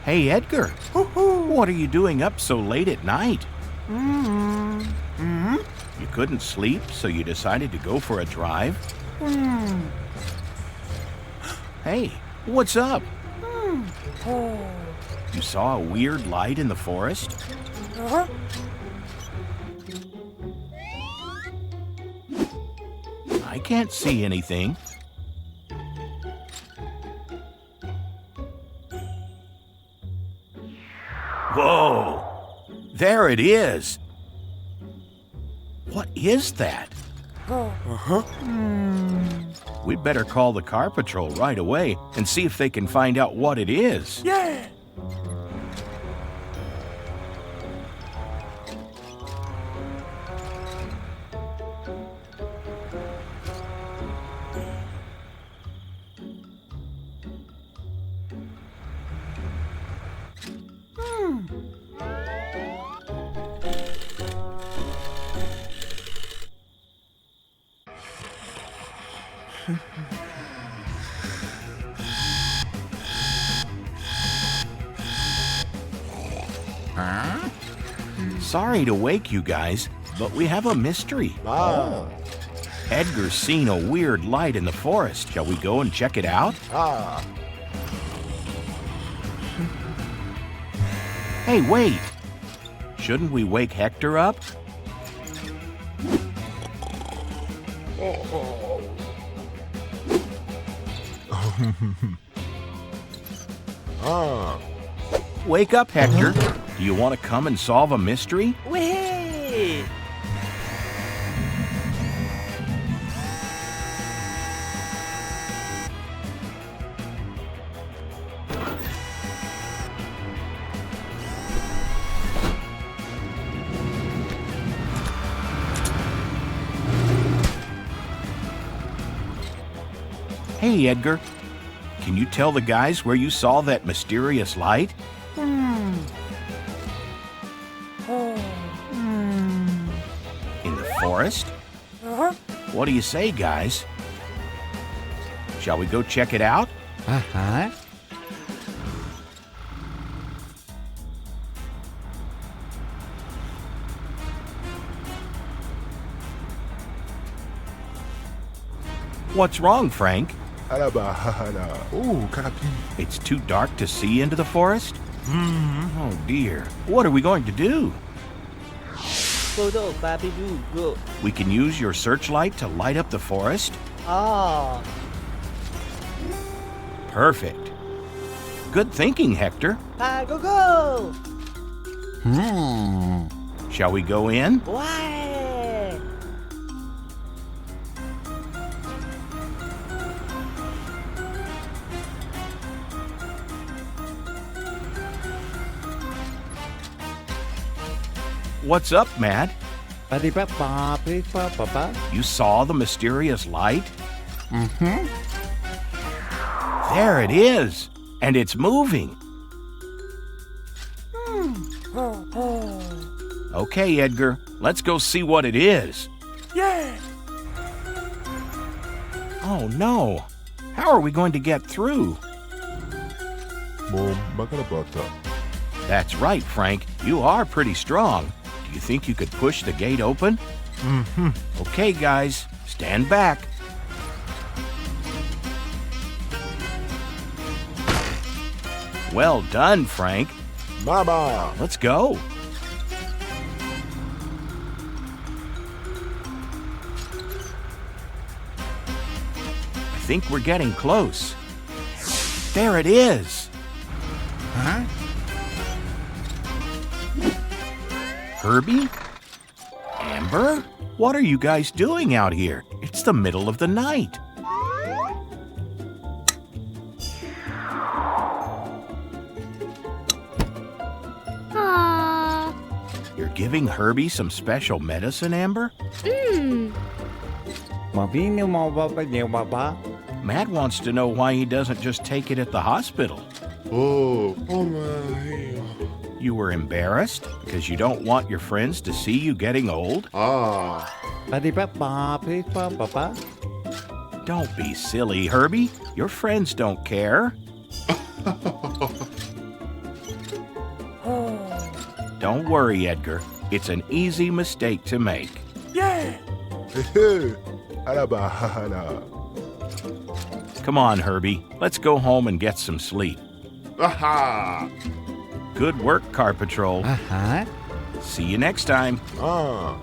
Hey, Edgar, what are you doing up so late at night? You couldn't sleep, so you decided to go for a drive? Hey, what's up? You saw a weird light in the forest? I can't see anything. Whoa! There it is! What is that? We'd better call the car patrol right away and see if they can find out what it is. Yeah! Sorry to wake you guys, but we have a mystery. Edgar's seen a weird light in the forest. Shall we go and check it out? Hey, wait! Shouldn't we wake Hector up? Wake up, Hector. Do you want to come and solve a mystery? Wait! Hey, Edgar. Can you tell the guys where you saw that mysterious light? In the forest? What do you say, guys? Shall we go check it out? What's wrong, Frank? It's too dark to see into the forest? Oh dear. What are we going to do? We can use your searchlight to light up the forest? Perfect. Good thinking, Hector. Go! Shall we go in? Why? What's up, Matt? You saw the mysterious light? There it is! And it's moving! Okay, Edgar, let's go see what it is. Yeah! Oh no! How are we going to get through? That's right, Frank. You are pretty strong. Do you think you could push the gate open? Okay, guys, stand back. Well done, Frank. Mama! Let's go. I think we're getting close. There it is. Herbie? Amber? What are you guys doing out here? It's the middle of the night. You're giving Herbie some special medicine, Amber? Matt wants to know why he doesn't just take it at the hospital. Oh my. You were embarrassed because you don't want your friends to see you getting old? Don't be silly, Herbie. Your friends don't care. Don't worry, Edgar. It's an easy mistake to make. Yeah. Alaba, hala. Come on, Herbie. Let's go home and get some sleep. Aha. Good work, Car Patrol. Uh-huh. See you next time. Ah.